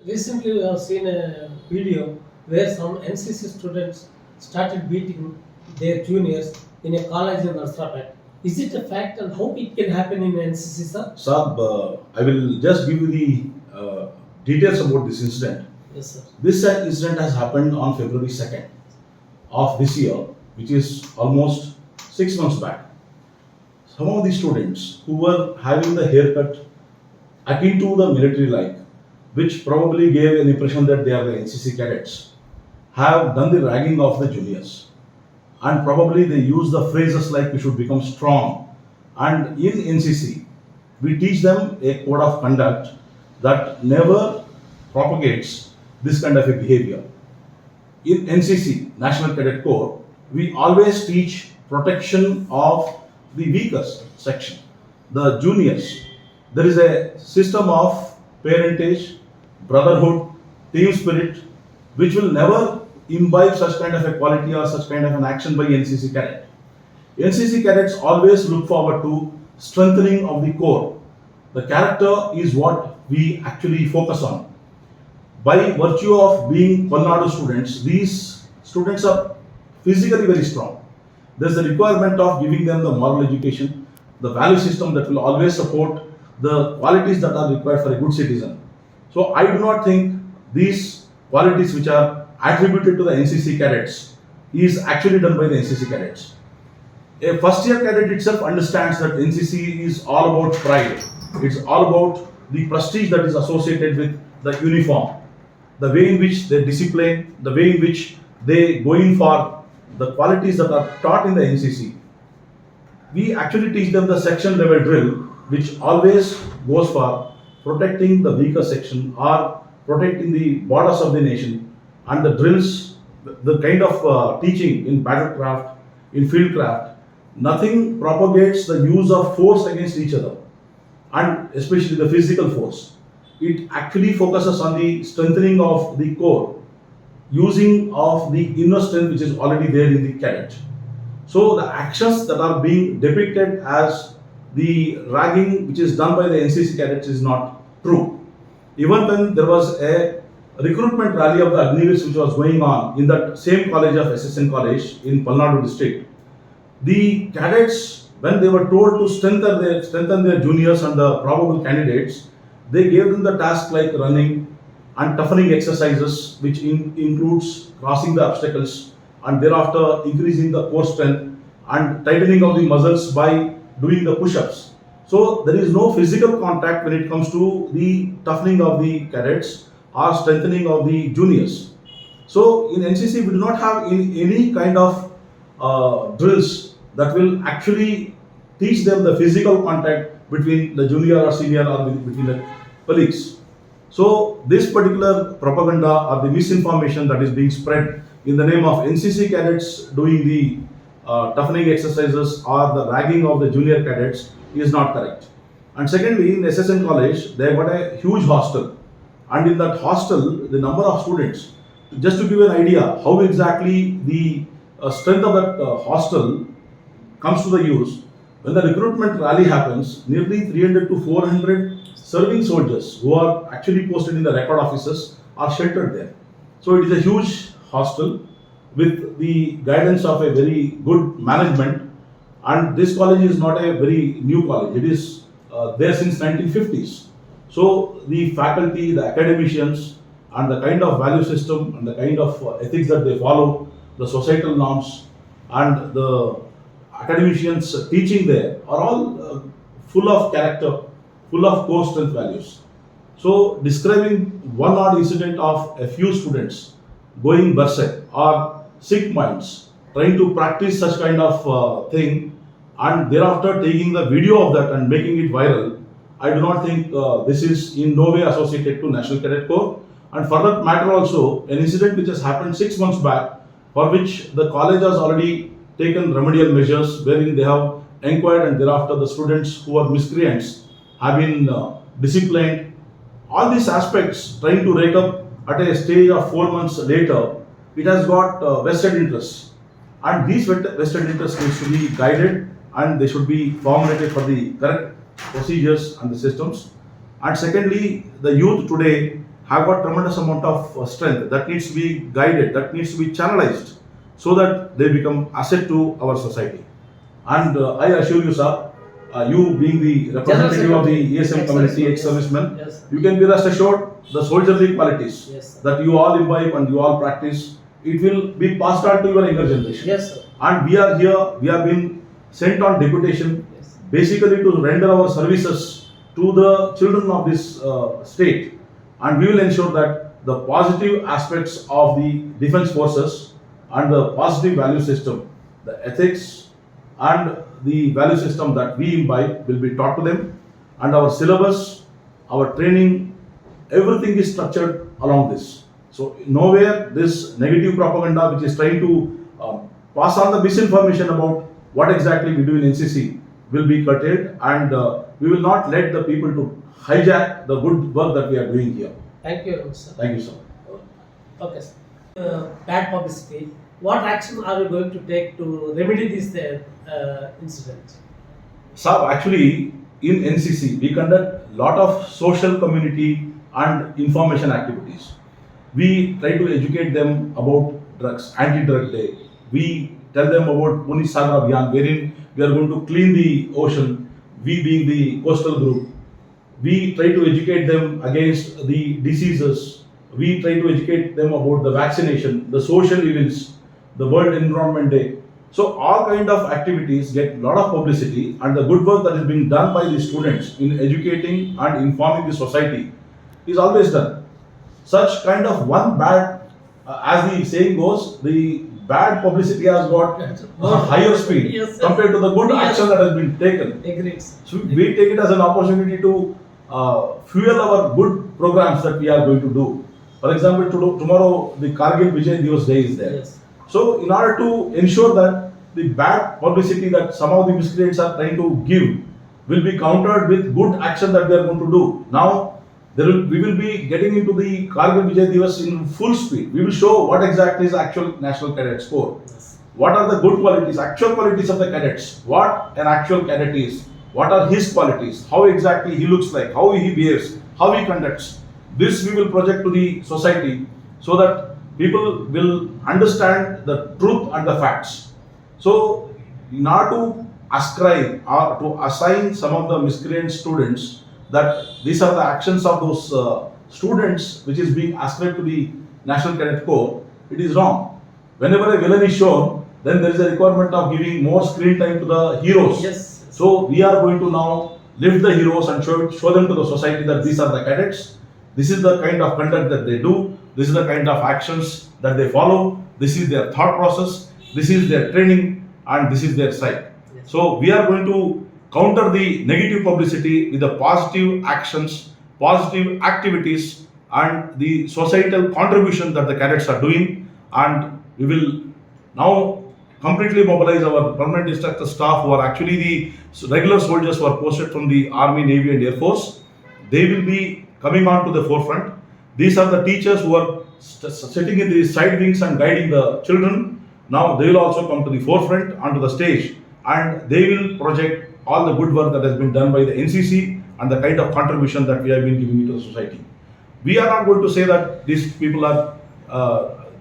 Recently, I have seen a video where some NCC students started beating their juniors in a college in Ysrcp. Is it a fact and how it can happen in NCC, sir? Saab, I will just give you the details about this incident. Yes, sir. This incident has happened on February 2nd of this year, which is almost 6 months back. Some of the students who were having the haircut akin to the military like, which probably gave an impression that they are the NCC cadets, have done the ragging of the juniors. And probably they use the phrases like we should become strong. And in NCC, we teach them a code of conduct that never propagates this kind of a behavior. In NCC, National Cadet Corps, we always teach protection of the weakest section, the juniors. There is a system of parentage, brotherhood, team spirit, which will never imbibe such kind of a quality or such kind of an action by NCC cadet. NCC cadets always look forward to strengthening of the core. The character is what we actually focus on. By virtue of being Palnadu students, these students are physically very strong. There's a requirement of giving them the moral education, the value system that will always support the qualities that are required for a good citizen. So I do not think these qualities which are attributed to the NCC cadets is actually done by the NCC cadets. A first year cadet itself understands that NCC is all about pride. It's all about the prestige that is associated with the uniform, the way in which they discipline, the way in which they go in for the qualities that are taught in the NCC. We actually teach them the section level drill, which always goes for protecting the weaker section or protecting the borders of the nation, and the drills, the kind of teaching in battlecraft, in fieldcraft, nothing propagates the use of force against each other, and especially the physical force. It actually focuses on the strengthening of the core, using of the inner strength which is already there in the cadet. So the actions that are being depicted as the ragging which is done by the NCC cadets is not true. Even when there was a recruitment rally of the Agniveers which was going on in that same college of SSN College in Palnadu district, the cadets, when they were told to strengthen their juniors and the probable candidates, they gave them the task like running and toughening exercises, which includes crossing the obstacles and thereafter increasing the core strength and tightening of the muscles by doing the push-ups. So there is no physical contact when it comes to the toughening of the cadets or strengthening of the juniors. So in NCC we do not have any kind of drills that will actually teach them the physical contact between the junior or senior or between the colleagues. So this particular propaganda or the misinformation that is being spread in the name of NCC cadets doing the toughening exercises or the ragging of the junior cadets is not correct. And secondly, in SSN College, they got a huge hostel, and in that hostel, the number of students, just to give you an idea how exactly the strength of that hostel comes to the use, when the recruitment rally happens, nearly 300 to 400 serving soldiers who are actually posted in the record offices are sheltered there. So it is a huge hostel with the guidance of a very good management, and this college is not a very new college. It is there since 1950s. So the faculty, the academicians, and the kind of value system and the kind of ethics that they follow, the societal norms, and the academicians teaching there are all full of character, full of core strength values. So describing one odd incident of a few students going berserk or sick minds trying to practice such kind of thing and thereafter taking the video of that and making it viral, I do not think this is in no way associated to National Cadet Corps. And for that matter also, an incident which has happened 6 months back, for which the college has already taken remedial measures wherein they have inquired and thereafter the students who are miscreants have been disciplined. All these aspects trying to rake up at a stage of 4 months later, it has got vested interests. And these vested interests needs to be guided and they should be formulated for the correct procedures and the systems. And secondly, the youth today have got tremendous amount of strength that needs to be guided, that needs to be channelized, so that they become asset to our society. And I assure you, sir, you being the representative of the ESM community, ex-servicemen, Yes. you can be rest assured the soldierly qualities Yes, sir. that you all imbibe and you all practice, it will be passed on to your younger generation. Yes, sir. And we are here, we have been sent on deputation Yes. basically to render our services to the children of this state, and we will ensure that the positive aspects of the defense forces and the positive value system, the ethics and the value system that we imbibe will be taught to them, and our syllabus, our training, everything is structured along this. So nowhere this negative propaganda which is trying to pass on the misinformation about what exactly we do in NCC will be curtailed, and we will not let the people to hijack the good work that we are doing here. Thank you very much, sir. Thank you, sir. Okay, sir. Bad publicity. What action are we going to take to remedy this incident? Sir, actually in NCC we conduct lot of social community and information activities. We try to educate them about drugs, anti-drug day. We tell them about Puni Sagar Abhiyan, wherein we are going to clean the ocean, we being the coastal group. We try to educate them against the diseases. We try to educate them about the vaccination, the social events, the World Environment Day. So all kind of activities get lot of publicity, and the good work that is being done by the students in educating and informing the society is always done. Such kind of one bad, as the saying goes, the bad publicity has got a higher speed Yes, sir. compared to the good Yes. action that has been taken. Agreed, sir. So we take it as an opportunity to fuel our good programs that we are going to do. For example, tomorrow the Kargil Vijay Divas Day is there. Yes. So in order to ensure that the bad publicity that some of the miscreants are trying to give will be countered with good action that we are going to do. Now we will be getting into the Kargil Vijay Divas in full speed. We will show what exactly is actual National Cadet Corps. Yes. What are the good qualities, actual qualities of the cadets? What an actual cadet is? What are his qualities? How exactly he looks like? How he behaves? How he conducts? This we will project to the society so that people will understand the truth and the facts. So, in order to ascribe or to assign some of the miscreant students that these are the actions of those students which is being ascribed to the National Cadet Corps, it is wrong. Whenever a villain is shown, then there is a requirement of giving more screen time to the heroes. Yes. So we are going to now lift the heroes and show them to the society that these are the cadets. This is the kind of conduct that they do. This is the kind of actions that they follow. This is their thought process. This is their training, and this is their sight. Yes. So we are going to counter the negative publicity with the positive actions, positive activities, and the societal contribution that the cadets are doing. And we will now completely mobilize our permanent instructor staff who are actually the regular soldiers who are posted from the Army, Navy and Air Force. They will be coming on to the forefront. These are the teachers who are sitting in the side wings and guiding the children. Now they will also come to the forefront onto the stage, and they will project all the good work that has been done by the NCC and the kind of contribution that we have been giving to the society. We are not going to say that these people are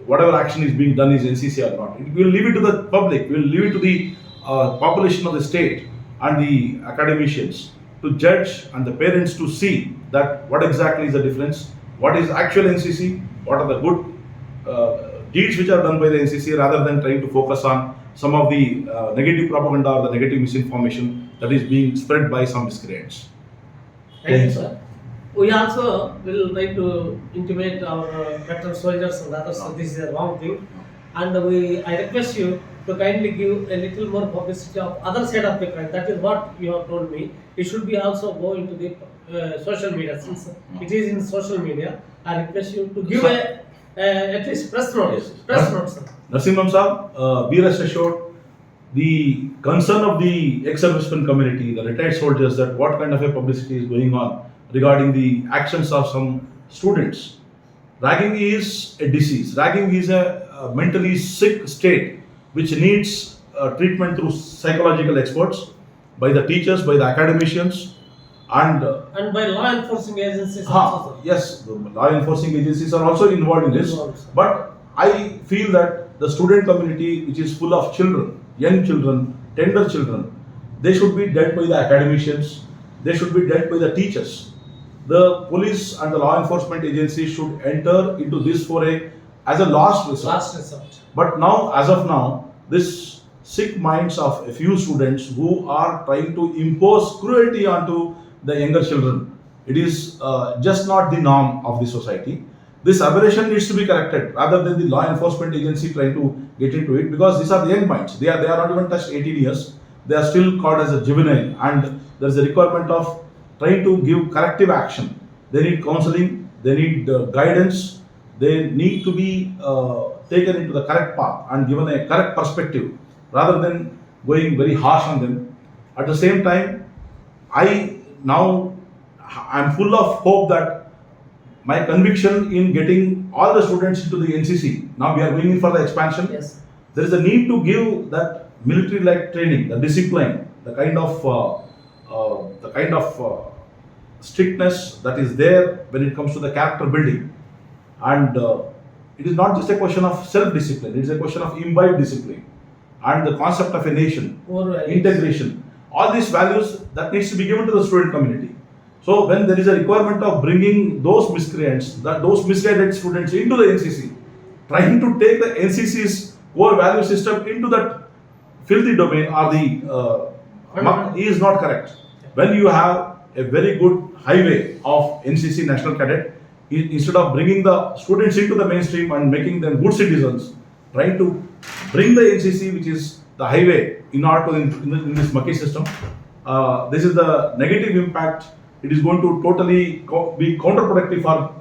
whatever action is being done is NCC or not. We will leave it to the public. We will leave it to the population of the state and the academicians to judge, and the parents to see that what exactly is the difference, what is actual NCC, what are the good deeds which are done by the NCC, rather than trying to focus on some of the negative propaganda or the negative misinformation that is being spread by some miscreants. Thank you, sir. We also will try to intimate our veteran soldiers and others that this is a wrong thing, and I request you to kindly give a little more publicity of other side of the coin. That is what you have told me. It should be also go into the social media, since it is in social media. I request you to give at least press note. Yes. Press note, sir. Narasimham sir, be rest assured, the concern of the ex-servicemen community, the retired soldiers, that what kind of a publicity is going on regarding the actions of some students. Ragging is a disease. Ragging is a mentally sick state which needs treatment through psychological experts, by the teachers, by the academicians, And And by law enforcing agencies also, sir. yes, the law enforcing agencies are also involved in this. Involved, sir. But I feel that the student community, which is full of children, young children, tender children, they should be dealt by the academicians, they should be dealt by the teachers. The police and the law enforcement agencies should enter into this foray as a last resort. Last resort. But now, as of now, this sick minds of a few students who are trying to impose cruelty onto the younger children, it is just not the norm of the society. This aberration needs to be corrected rather than the law enforcement agency trying to get into it, because these are the young minds. They are not even touched 18 years. They are still called as a juvenile, and there is a requirement of trying to give corrective action. They need counseling, they need guidance, they need to be taken into the correct path and given a correct perspective rather than going very harsh on them. At the same time, I'm full of hope that my conviction in getting all the students into the NCC, now we are going in for the expansion. Yes. There is a need to give that military-like training, the discipline, the kind of strictness that is there when it comes to the character building. And it is not just a question of self-discipline, it is a question of imbibed discipline and the concept of a nation, integration. All these values that needs to be given to the student community. So when there is a requirement of bringing those miscreants, those misguided students into the NCC, trying to take the NCC's core value system into that filthy domain is not correct. When you have a very good highway of NCC National Cadet, instead of bringing the students into the mainstream and making them good citizens, trying to bring the NCC, which is the highway, in this mucky system, this is the negative impact. It is going to totally be counterproductive for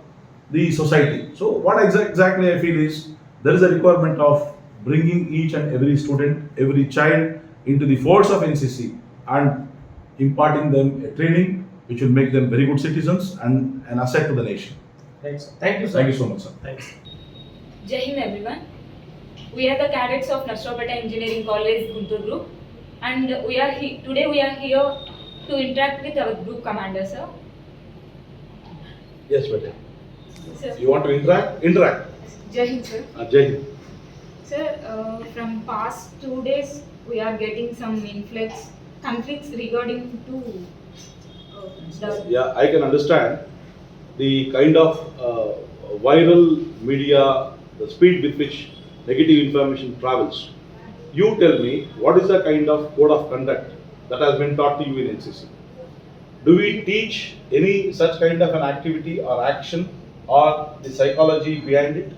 the society. So what exactly I feel is there is a requirement of bringing each and every student, every child into the folds of NCC and imparting them a training which will make them very good citizens and an asset to the nation. Thanks, sir. Thank you, sir. Thank you so much, sir. Thanks. Jai Hind everyone. We are the cadets of THOTA Engineering College Guntur group, and today we are here to interact with our group commander, sir. Yes, Reddy. Sir. You want to interact? Interact. Jai Hind, sir. Jai Hind. Sir, from past 2 days we are getting some conflicts regarding to Yeah, I can understand the kind of viral media, the speed with which negative information travels. You tell me, what is the kind of code of conduct that has been taught to you in NCC? Do we teach any such kind of an activity or action or the psychology behind it?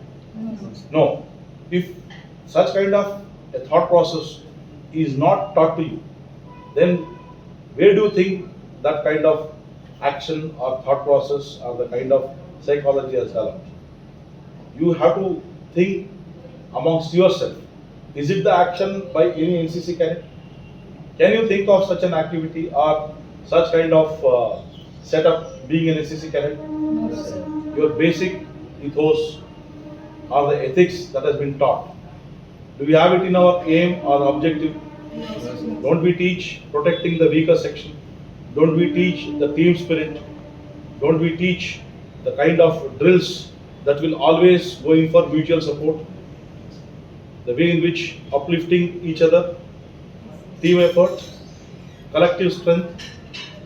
No. If such kind of a thought process is not taught to you, then where do you think that kind of action or thought process or the kind of psychology has developed? You have to think amongst yourself. Is it the action by any NCC cadet? Can you think of such an activity or such kind of setup being an NCC cadet? No, sir. Your basic ethos or the ethics that has been taught. Do we have it in our aim or objective? No, sir. Don't we teach protecting the weaker section? Don't we teach the team spirit? Don't we teach the kind of drills that will always go in for mutual support? The way in which uplifting each other, team effort, collective strength,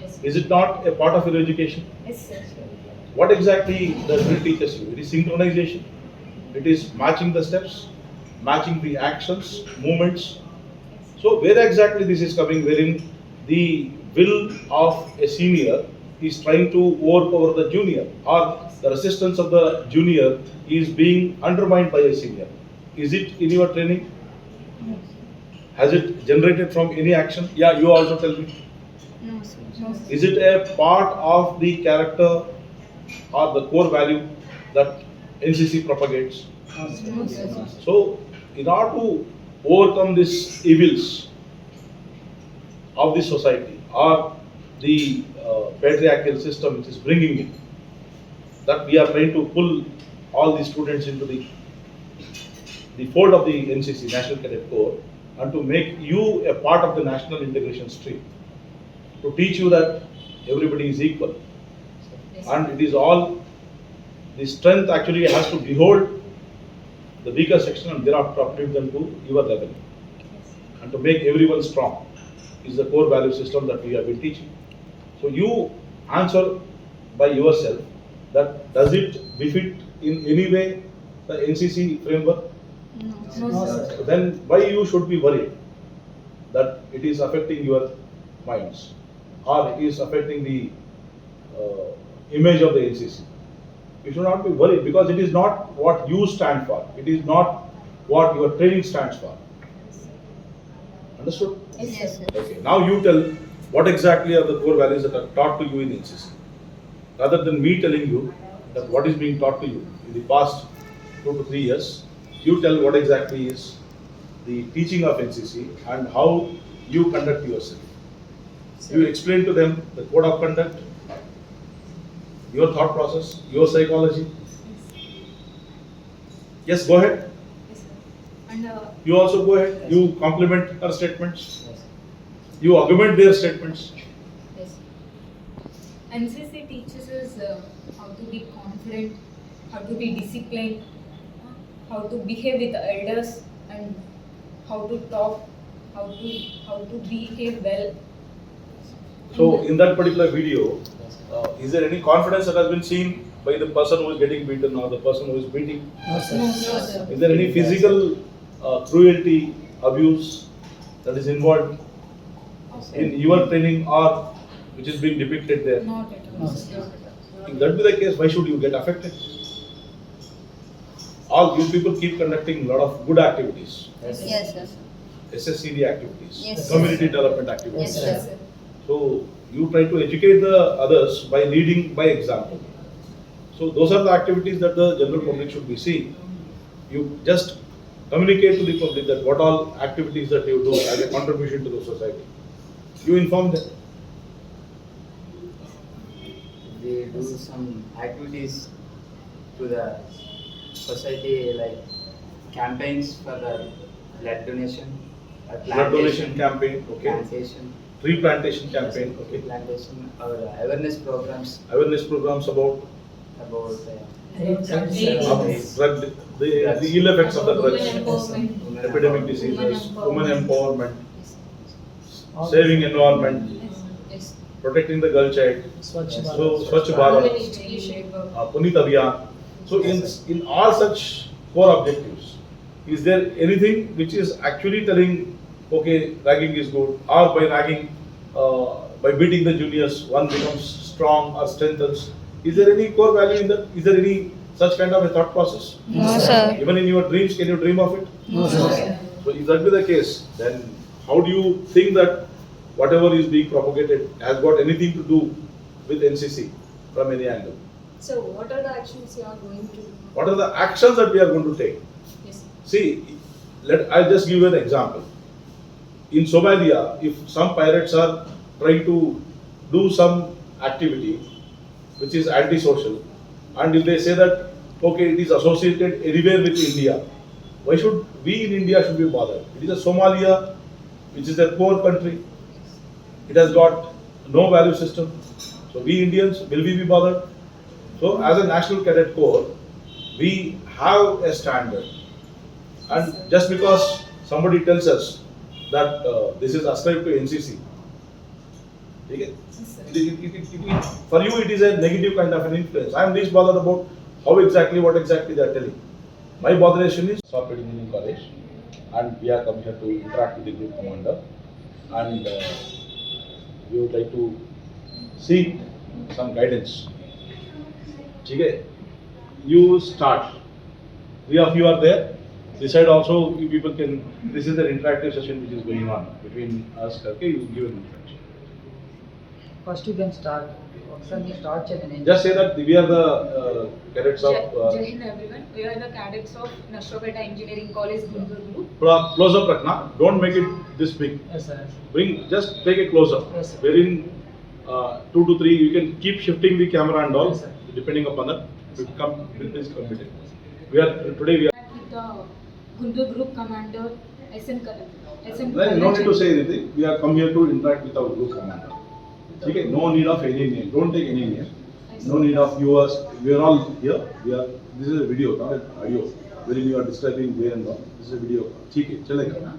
Yes. is it not a part of your education? Yes, sir. What exactly the drill teaches you? It is synchronization. It is matching the steps, matching the actions, movements. So where exactly this is coming, wherein the will of a senior is trying to overpower the junior, or the resistance of the junior is being undermined by a senior. Is it in your training? Has it generated from any action? Yeah, you also tell me. No, sir. No, sir. Is it a part of the character or the core value that NCC propagates? No, sir. So, in order to overcome these evils of the society or the patriarchal system which is bringing in, that we are trying to pull all the students into the fold of the NCC, National Cadet Corps, and to make you a part of the national integration stream. To teach you that everybody is equal. And it is all, the strength actually has to behold the weaker section and thereafter uplift them to your level. And to make everyone strong is the core value system that we have been teaching. So you answer by yourself that does it befit in any way the NCC framework? No, sir. Then why you should be worried that it is affecting your minds or it is affecting the image of the NCC? You should not be worried because it is not what you stand for. It is not what your training stands for. Understood? Yes, sir. Okay. Now you tell what exactly are the core values that are taught to you in NCC. Rather than me telling you that what is being taught to you in the past 2 to 3 years, you tell what exactly is the teaching of NCC and how you conduct yourself. You explain to them the code of conduct, your thought process, your psychology. Yes, go ahead. Yes, sir. And You also go ahead. You compliment her statements. You augment their statements. yes. NCC teaches us how to be confident, how to be disciplined, how to behave with the elders, and how to talk, how to behave well. So in that particular video, is there any confidence that has been seen by the person who is getting beaten or the person who is beating? No, sir. No, sir. Is there any physical cruelty, abuse that is involved in your training or which is being depicted there? Not at all. No, sir. If that be the case, why should you get affected? All you people keep conducting a lot of good activities, Yes, sir. SSCD activities, Yes, community sir. development activities. Yes, Yes, sir. sir. So you try to educate the others by leading by example. So those are the activities that the general public should be seeing. You just communicate to the public that what all activities that you do as a contribution to the society. You inform them. They do some activities to the society like campaigns for the blood donation, Blood donation campaign, okay. plantation, Tree plantation campaign, tree okay. plantation, or awareness programs Awareness programs about about drug, the ill effects of the drugs, Empowerment. epidemic diseases, women empowerment, All saving environment, Yes. protecting the girl child. Swachh Bharat. So, Swachh Bharat, Puneet Abhiyan. So, in all such core objectives, is there anything which is actually telling, okay, ragging is good, or by ragging, by beating the juniors, one becomes strong or strengthens? Is there any core value in that? Is there any such kind of a thought process? No, sir. Even in your dreams, can you dream of it? No, sir. So, if that be the case, then how do you think that whatever is being propagated has got anything to do with NCC from any angle? So, what are the actions you are going to do? What are the actions that we are going to take? Yes. See, I'll just give you an example. In Somalia, if some pirates are trying to do some activity which is antisocial, and if they say that, okay, it is associated anywhere with India, why should we in India should be bothered? It is a Somalia, which is a poor country. It has got no value system. So we Indians, will we be bothered? So as a National Cadet Corps, we have a standard. And just because somebody tells us that this is ascribed to NCC, okay? For you it is a negative kind of an influence. I am least bothered about what exactly they are telling. My botheration is Ysrcp Engineering College, and we are come here to interact with the group commander, and we would like to seek some guidance. Okay? You start. 3 of you are there. This side also, you people can. This is an interactive session which is going on between us. Okay, you give an introduction. First you can start. Can you start checking? Just say that we are the cadets of. Jagan everyone. We are the cadets of Ysrcp Engineering College, Guduru. Close up, Ratna. Don't make it this big. Yes, sir. Just take a close up. Yes, sir. Wherein 2 to 3, you can keep shifting the camera and all, Yes, sir. depending upon that. Please come with it. Today we are. With the Guntur Group Commander, SN No need to say anything. We are come here to interact with our group commander. Okay, no need of any name. Don't take any name. No need of yours. We are all here. This is a video, not an audio. Wherein you are describing where and all. This is a video. Okay, चलेगा.